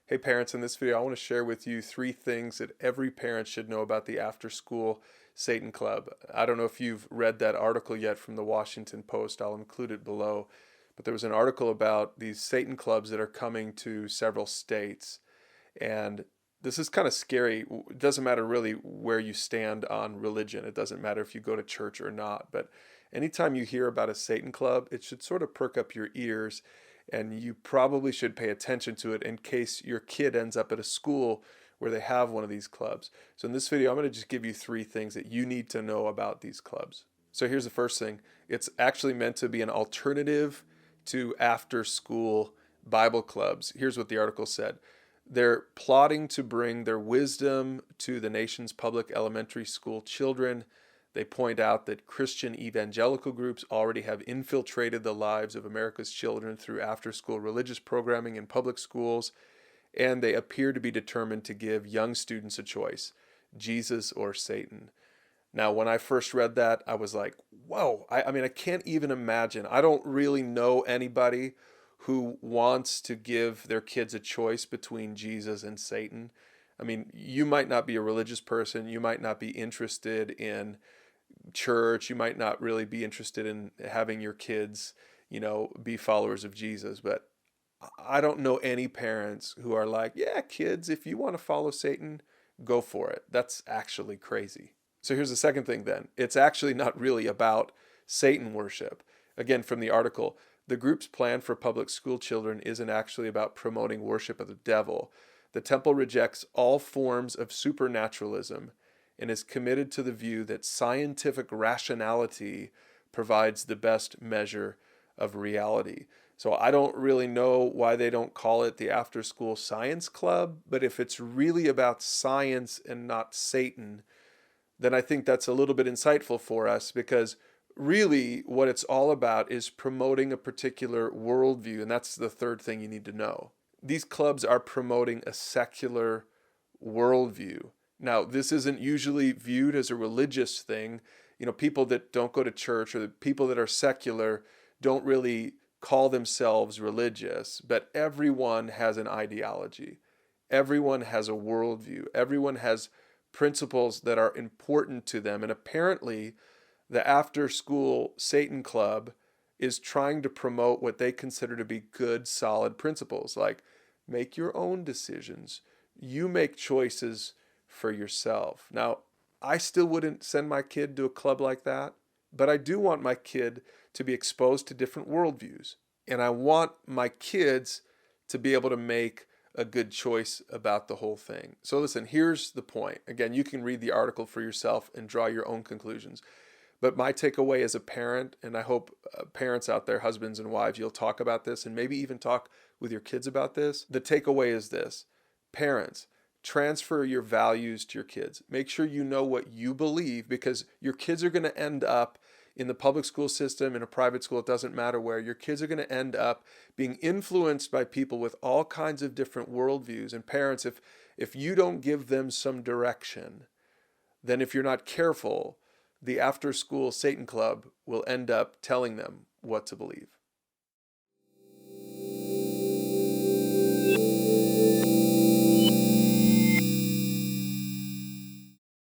Hey parents, in this video I want to share with you 3 things that every parent should know about the after school Satan Club. I don't know if you've read that article yet from the Washington Post. I'll include it below. But there was an article about these Satan clubs that are coming to several states. And this is kind of scary. It doesn't matter really where you stand on religion. It doesn't matter if you go to church or not. But anytime you hear about a Satan club, it should sort of perk up your ears, and you probably should pay attention to it in case your kid ends up at a school where they have one of these clubs. So in this video, I'm going to just give you 3 things that you need to know about these clubs. So here's the first thing. It's actually meant to be an alternative to after school Bible clubs. Here's what the article said. They're plotting to bring their wisdom to the nation's public elementary school children. They point out that Christian evangelical groups already have infiltrated the lives of America's children through after-school religious programming in public schools, and they appear to be determined to give young students a choice, Jesus or Satan. Now, when I first read that, I was like, whoa, I mean, I can't even imagine. I don't really know anybody who wants to give their kids a choice between Jesus and Satan. I mean, you might not be a religious person. You might not be interested in church. You might not really be interested in having your kids, be followers of Jesus. But I don't know any parents who are like, yeah, kids, if you want to follow Satan, go for it. That's actually crazy. So here's the second thing then. It's actually not really about Satan worship. Again, from the article, the group's plan for public school children isn't actually about promoting worship of the devil. The temple rejects all forms of supernaturalism and is committed to the view that scientific rationality provides the best measure of reality. So I don't really know why they don't call it the After School Science Club, but if it's really about science and not Satan, then I think that's a little bit insightful for us, because really what it's all about is promoting a particular worldview, and that's the third thing you need to know. These clubs are promoting a secular worldview. Now, this isn't usually viewed as a religious thing. People that don't go to church or the people that are secular don't really call themselves religious, but everyone has an ideology. Everyone has a worldview. Everyone has principles that are important to them. And apparently, the After School Satan Club is trying to promote what they consider to be good, solid principles, like make your own decisions. You make choices for yourself. Now, I still wouldn't send my kid to a club like that, but I do want my kid to be exposed to different worldviews. And I want my kids to be able to make a good choice about the whole thing. So listen, here's the point. Again, you can read the article for yourself and draw your own conclusions. But my takeaway as a parent, and I hope parents out there, husbands and wives, you'll talk about this and maybe even talk with your kids about this. The takeaway is this: parents, transfer your values to your kids. Make sure you know what you believe, because your kids are going to end up in the public school system, in a private school, it doesn't matter where. Your kids are going to end up being influenced by people with all kinds of different worldviews. And parents, if you don't give them some direction, then if you're not careful, the after school Satan Club will end up telling them what to believe.